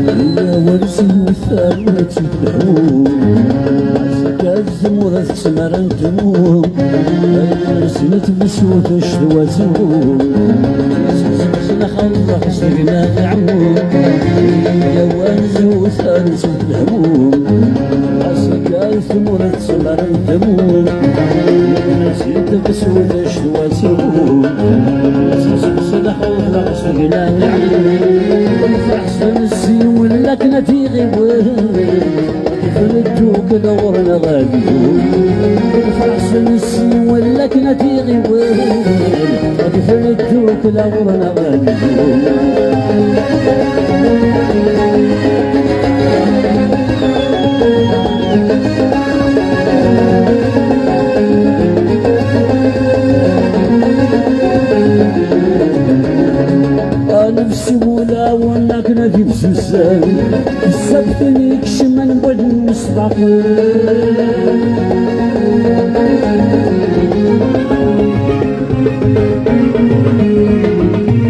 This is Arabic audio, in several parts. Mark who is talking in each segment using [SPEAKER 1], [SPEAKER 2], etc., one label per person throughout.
[SPEAKER 1] يا ورثي وثروة الحوم عسكر الزمورة تسمر الدموم سنة بسوط شذواتهم سنة خلق سقنا العموم يا ورثي وثروة الحوم عسكر الزمورة تسمر الدموم سنة بسوط شذواتهم سنة خلق سقنا العموم فأحسن السين ولا كنتي غيبوه فلتوك دورنا غاديون فأحسن السين ولا كنتي غيبوه فلتوك دورنا غاديون نفسي ولا ولا كنا في بسوسان السبتني كشمن بود المستقبل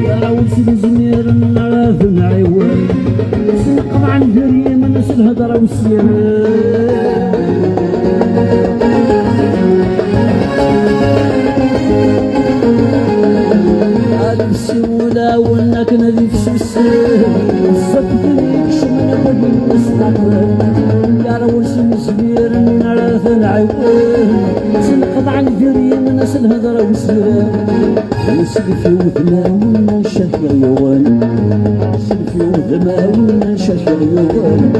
[SPEAKER 1] يا روسي الزمير نعرف نعيون سنقم عن جريم نسل هضره والسيران السيولة وانك نذيف سوسه صدقني شمنا بدي نستقبل يا روسي مسبير نعرف نعيون سنقطع الجريم نسل هضره والسيران نسلفي وثما ونشاف اليوان نسلفي وثما ونشاف اليوان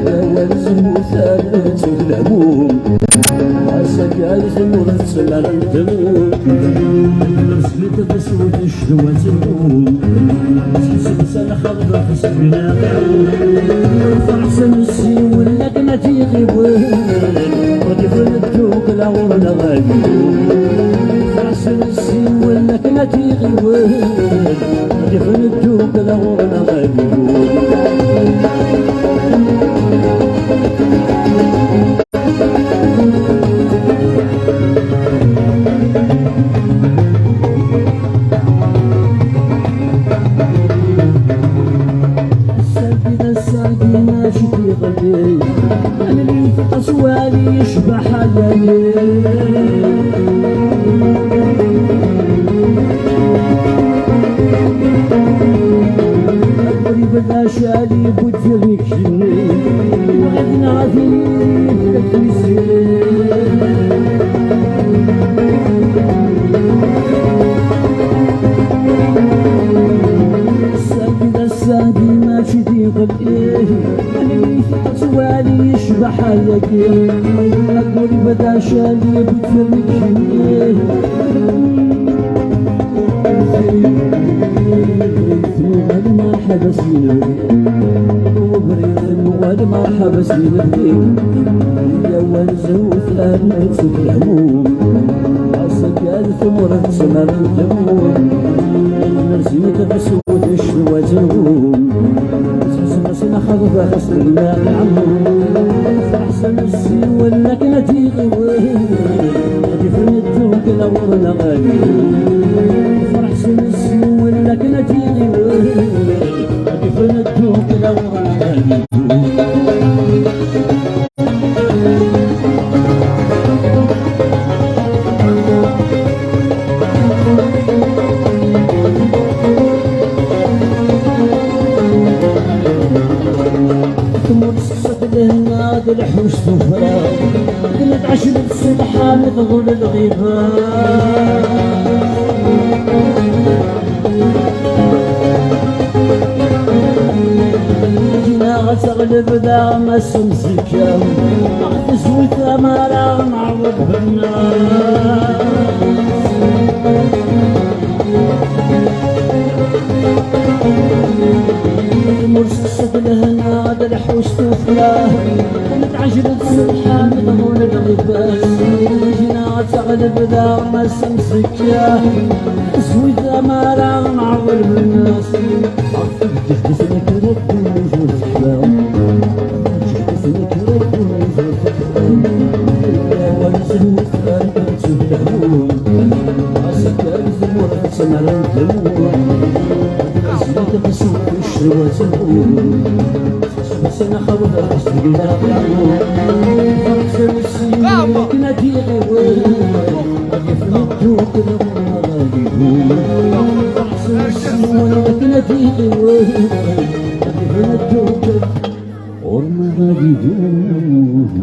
[SPEAKER 1] يا ورزم وثالث الهموم عسكر زمورة تسمر الدموم نسلت بسوط شذواتهم سلسلة خضرا في سبينا قعود فأحسن السين ولا كنتي غيبوه رديف الدوق لغورنا غاديون فأحسن السين ولا كنتي غيبوه رديف الدوق لغورنا غاديون أنا اللي في قصوالي يشبه حلالي أدري بدا شالي بود في ريك جني وغدنا غادي في الساقي ماشي ضيق الايه انا اللي في قصوالي يشبه حالك اقول بدا شالي بتفرق جنيه وغد ما حبسينا وغد ما حبسينا يا ورزو ثلاث الهموم عسكر ثمرة سمر الدموم نرسيك بسود شذواتهم سنة خضبة خسرنا العموم فأحسن السين ولا كنتي غيبوه رديف الدوق لغورنا غاديون فأحسن السين ولا كنتي غيبوه رديف الدوق لغورنا غاديون هاد الحوش تفرا قلت عشر الصبحة مثغر الغيبان جينا غتغلب ذا ما سمسكا غتس وثمرة معوض بالناس مرصصة لهنا هذا الحوش تفراه قلت عجلة الصبحة مثغر الغيبان جينا غتغلب ذا ما سمسكا اسود ثمرة معوض بالناس جهدتني كرب ونزول الحلام جهدتني كرب ونزول الحلام يا ونزل وثقال بنتو الهموم عسكر زمورة سمر الدموع زيادة بسوق سنة خبر اشتقنا بالعمر فرق السنين كنا ديغي وقف نبتوك لما غاديهم فرق السنين كنا ديغي وقف نبتوك ورما غاديهم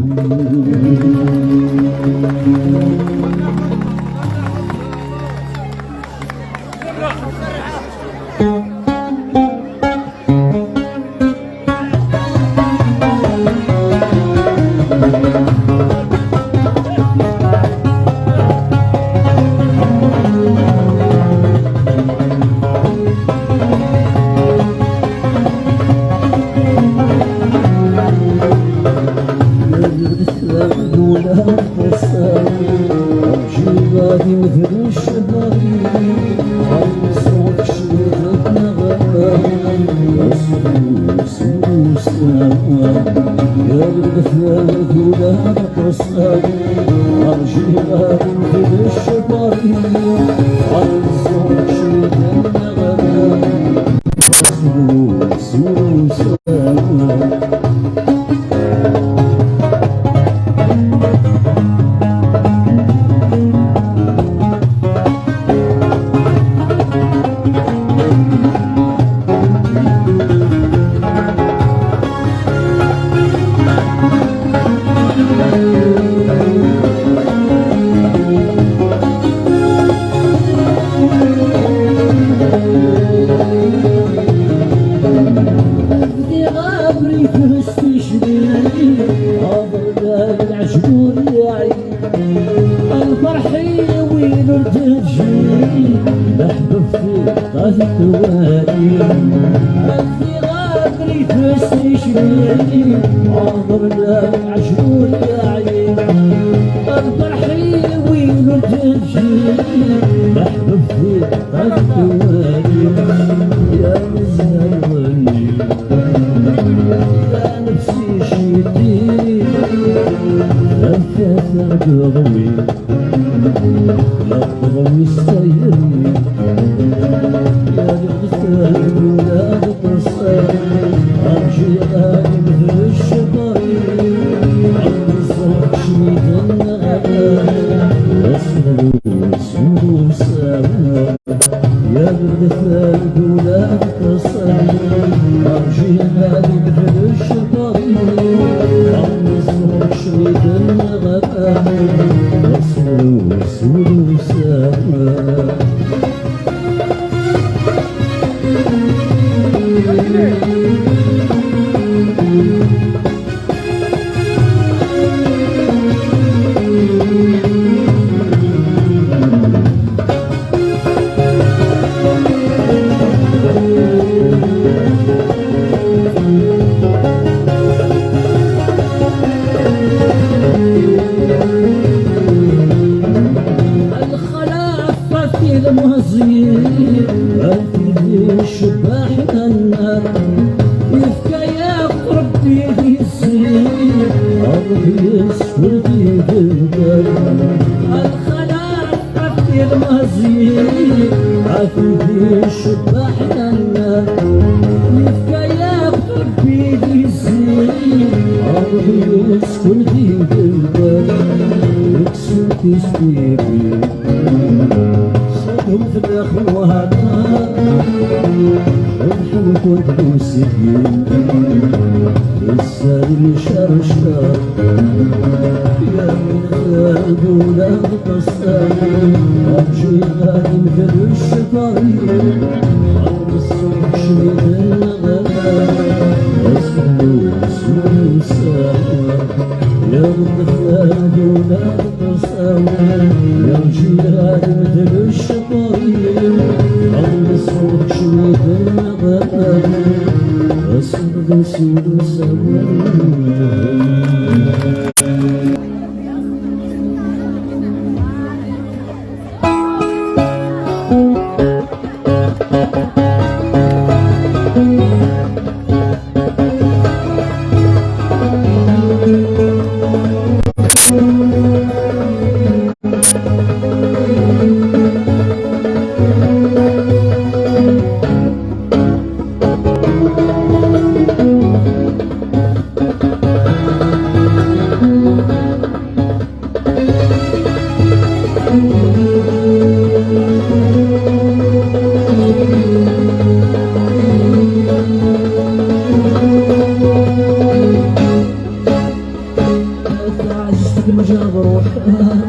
[SPEAKER 1] جاب روحها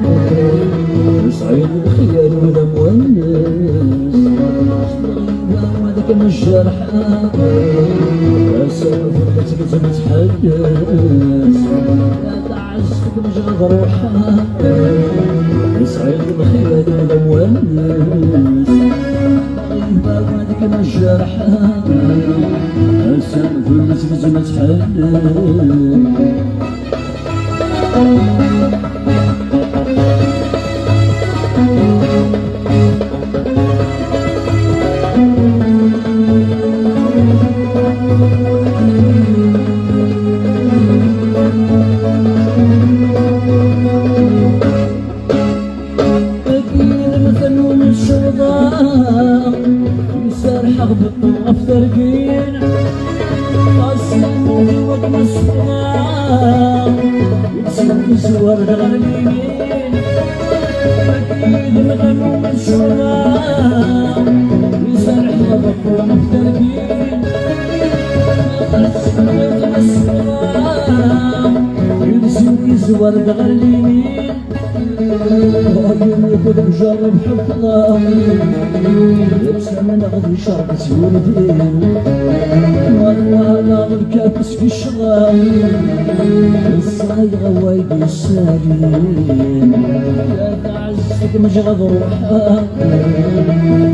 [SPEAKER 1] سعيد الخيال ولا مونس وهذاك من الجرحى السبب اللي تقدر تحدث لا تعزك من جاب روحها سعيد الخيال ولا مونس وهذاك من الجرحى السبب اللي تقدر تحدث يسرح بالطرف ترقين قسموا في وقت الصغار يتسوي زوار الغاليين أكيد الغنو من الشغار يسرح بالطرف ترقين قسموا في وقت الصغار يتسوي زوار الغاليين وعيوني ياخد مجرب حفظة لبسة من غضي شربت ولدين والوالا الكابس في الشغال الصايغة وايدي السالين يا تعزك مجغض روحها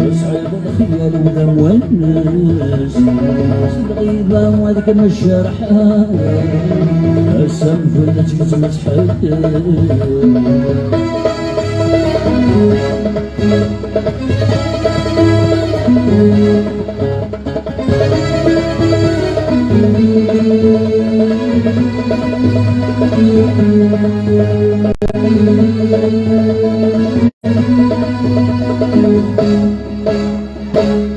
[SPEAKER 1] يسعد الخيال ولا مونس الغيبة وهذيك مجرحها السنف اللي تكتم تحدث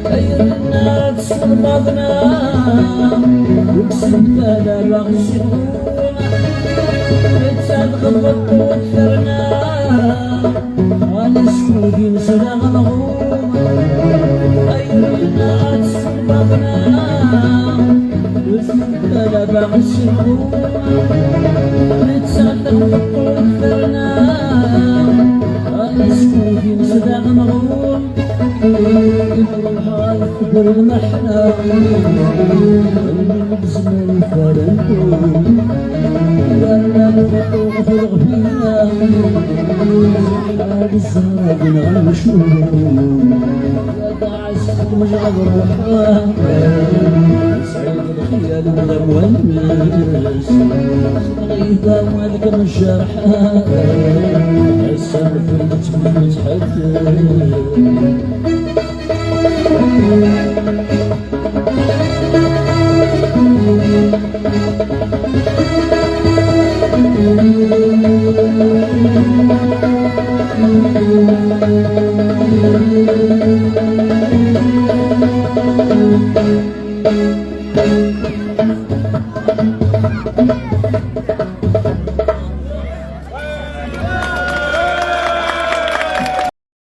[SPEAKER 1] خير الناس صربتنا وكسبنا لا بغسلونا تغبط وكثرنا وانا سكوتي نسلا غنغوم خير الناس صربتنا وكسبنا لا بغسلونا تغبط وكثرنا وانا سكوتي نسلا غنغوم الروح يكبر المحنة الزمان فارقون لا نفطوق في الغفينة حال الزهاد نغمشون يا تعزك مجعب روحها سعيد الخيال ولا مونس غيبة وهذاك من جرحها السالف اللي تبني تحدث